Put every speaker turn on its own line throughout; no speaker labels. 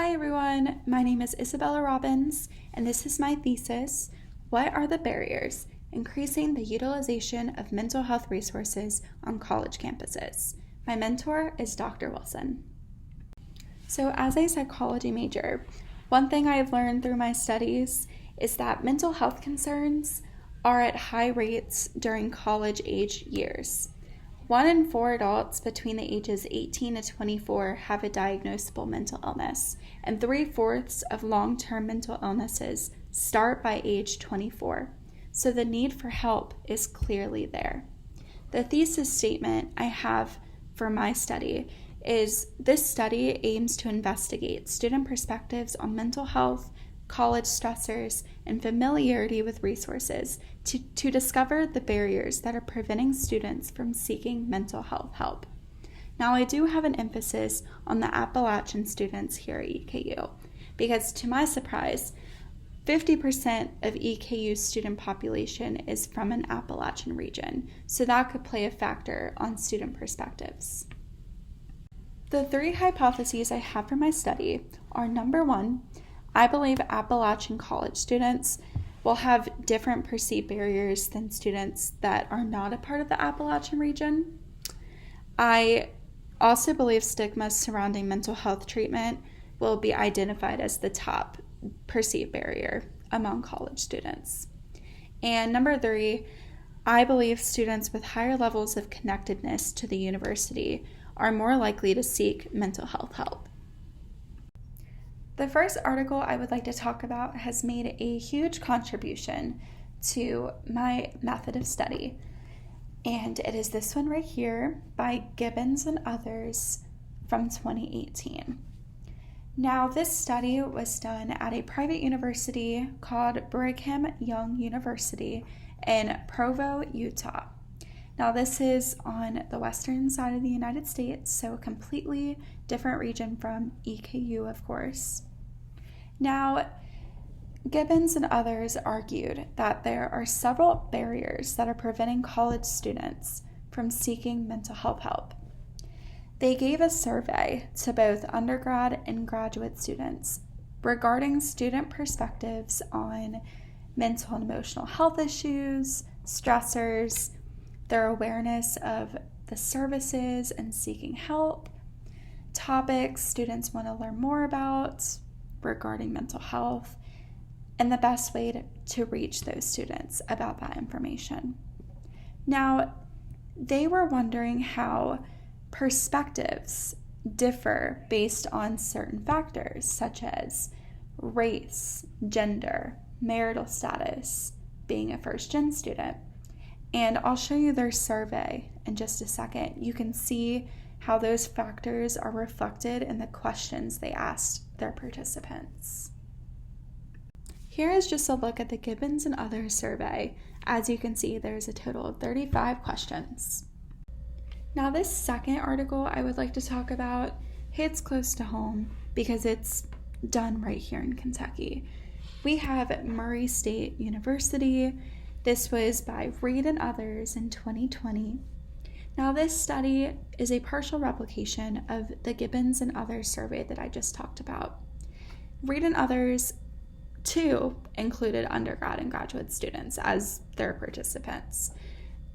Hi everyone, my name is Isabella Robbins, and this is my thesis, What are the barriers increasing the utilization of mental health resources on college campuses? My mentor is Dr. Wilson. So as a psychology major, one thing I have learned through my studies is that mental health concerns are at high rates during college age years. 1 in 4 adults between the ages 18 to 24 have a diagnosable mental illness, and 3/4 of long-term mental illnesses start by age 24. So the need for help is clearly there. The thesis statement I have for my study is this study aims to investigate student perspectives on mental health, college stressors, and familiarity with resources to discover the barriers that are preventing students from seeking mental health help. Now, I do have an emphasis on the Appalachian students here at EKU because, to my surprise, 50% of EKU's student population is from an Appalachian region, so that could play a factor on student perspectives. The 3 hypotheses I have for my study are: number 1, I believe Appalachian college students will have different perceived barriers than students that are not a part of the Appalachian region. I also believe stigmas surrounding mental health treatment will be identified as the top perceived barrier among college students. And number 3, I believe students with higher levels of connectedness to the university are more likely to seek mental health help. The first article I would like to talk about has made a huge contribution to my method of study, and it is this one right here by Gibbons and others from 2018. Now, this study was done at a private university called Brigham Young University in Provo, Utah. Now, this is on the western side of the United States, so a completely different region from EKU, of course. Now, Gibbons and others argued that there are several barriers that are preventing college students from seeking mental health help. They gave a survey to both undergrad and graduate students regarding student perspectives on mental and emotional health issues, stressors, their awareness of the services and seeking help, topics students want to learn more about regarding mental health, and the best way to reach those students about that information. Now, they were wondering how perspectives differ based on certain factors such as race, gender, marital status, being a first-gen student. And I'll show you their survey in just a second. You can see how those factors are reflected in the questions they asked their participants. Here is just a look at the Gibbons and others survey. As you can see, there's a total of 35 questions. Now, this second article I would like to talk about hits close to home because it's done right here in Kentucky. We have Murray State University. This was by Reed and others in 2020. Now, this study is a partial replication of the Gibbons and others survey that I just talked about. Reed and others, too, included undergrad and graduate students as their participants.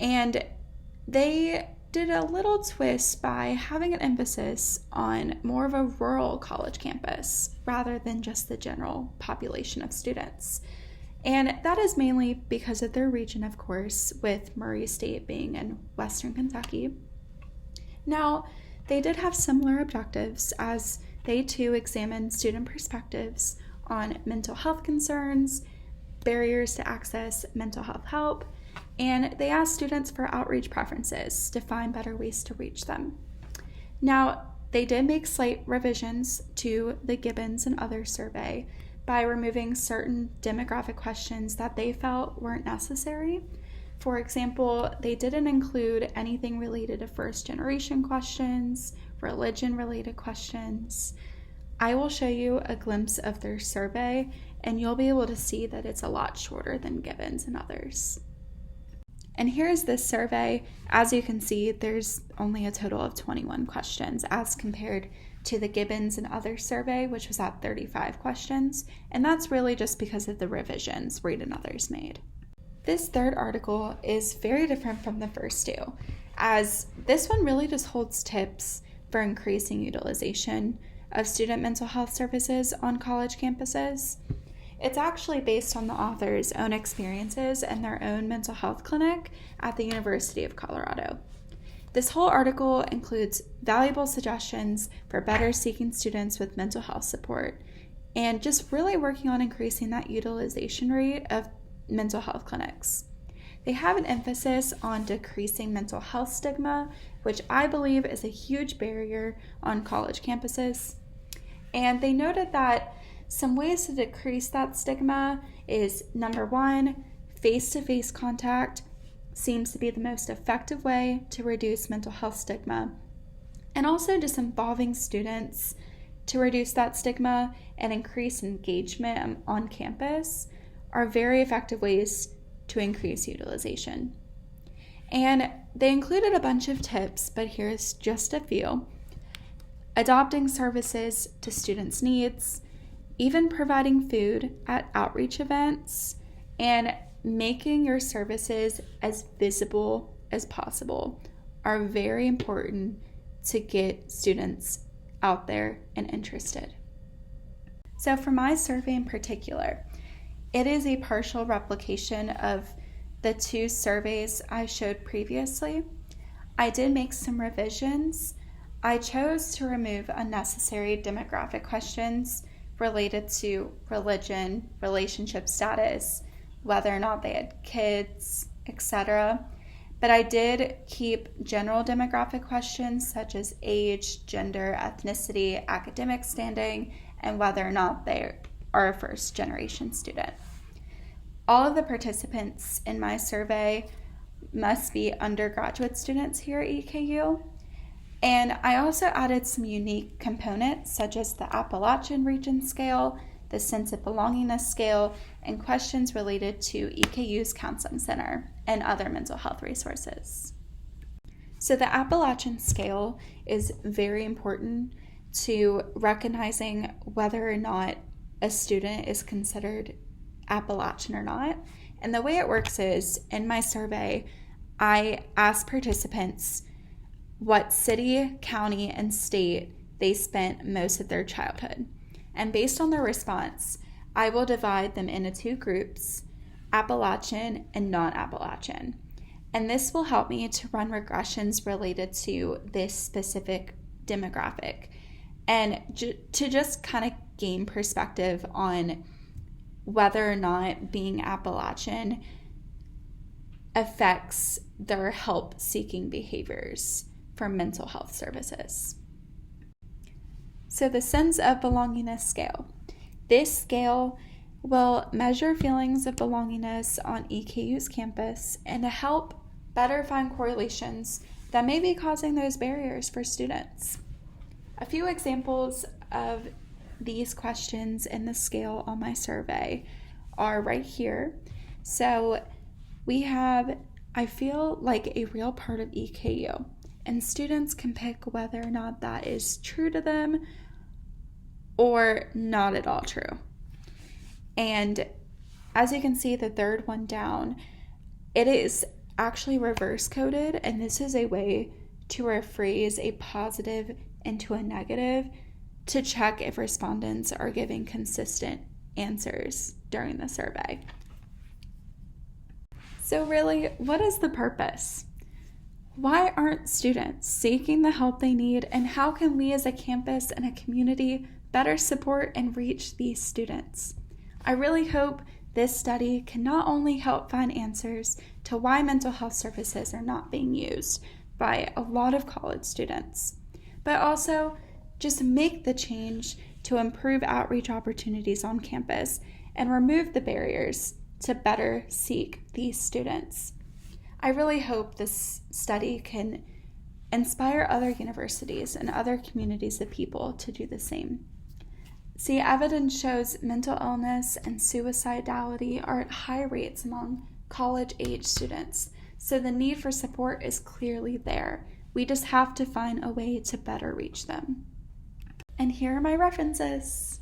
And they did a little twist by having an emphasis on more of a rural college campus rather than just the general population of students. And that is mainly because of their region, of course, with Murray State being in western Kentucky. Now, they did have similar objectives as they too examined student perspectives on mental health concerns, barriers to access mental health help, and they asked students for outreach preferences to find better ways to reach them. Now, they did make slight revisions to the Gibbons and others survey by removing certain demographic questions that they felt weren't necessary. For example, they didn't include anything related to first-generation questions, religion-related questions. I will show you a glimpse of their survey, and you'll be able to see that it's a lot shorter than Gibbons and others. And here's this survey. As you can see, there's only a total of 21 questions as compared to the Gibbons and Others survey, which was at 35 questions, and that's really just because of the revisions Reid and others made. This third article is very different from the first two, as this one really just holds tips for increasing utilization of student mental health services on college campuses. It's actually based on the author's own experiences and their own mental health clinic at the University of Colorado. This whole article includes valuable suggestions for better seeking students with mental health support and just really working on increasing that utilization rate of mental health clinics. They have an emphasis on decreasing mental health stigma, which I believe is a huge barrier on college campuses. And they noted that some ways to decrease that stigma is, number one, face-to-face contact seems to be the most effective way to reduce mental health stigma. And also just involving students to reduce that stigma and increase engagement on campus are very effective ways to increase utilization. And they included a bunch of tips, but here's just a few. Adopting services to students' needs, even providing food at outreach events, and making your services as visible as possible are very important to get students out there and interested. So for my survey in particular, it is a partial replication of the two surveys I showed previously. I did make some revisions. I chose to remove unnecessary demographic questions related to religion, relationship status, whether or not they had kids, etc. But I did keep general demographic questions such as age, gender, ethnicity, academic standing, and whether or not they are a first-generation student. All of the participants in my survey must be undergraduate students here at EKU. And I also added some unique components such as the Appalachian Region Scale, the Sense of Belongingness Scale, and questions related to EKU's Counseling Center and other mental health resources. So the Appalachian Scale is very important to recognizing whether or not a student is considered Appalachian or not. And the way it works is, in my survey, I asked participants what city, county, and state they spent most of their childhood. And based on their response, I will divide them into two groups, Appalachian and non-Appalachian. And this will help me to run regressions related to this specific demographic and to just kind of gain perspective on whether or not being Appalachian affects their help-seeking behaviors for mental health services. So the Sense of Belongingness Scale. This scale will measure feelings of belongingness on EKU's campus and to help better find correlations that may be causing those barriers for students. A few examples of these questions in the scale on my survey are right here. So we have, I feel like a real part of EKU, and students can pick whether or not that is true to them or not at all true. And as you can see, the third one down, it is actually reverse coded, and this is a way to rephrase a positive into a negative to check if respondents are giving consistent answers during the survey. So really, what is the purpose? Why aren't students seeking the help they need, and how can we as a campus and a community better support and reach these students? I really hope this study can not only help find answers to why mental health services are not being used by a lot of college students, but also just make the change to improve outreach opportunities on campus and remove the barriers to better seek these students. I really hope this study can inspire other universities and other communities of people to do the same. See, evidence shows mental illness and suicidality are at high rates among college-age students, so the need for support is clearly there. We just have to find a way to better reach them. And here are my references.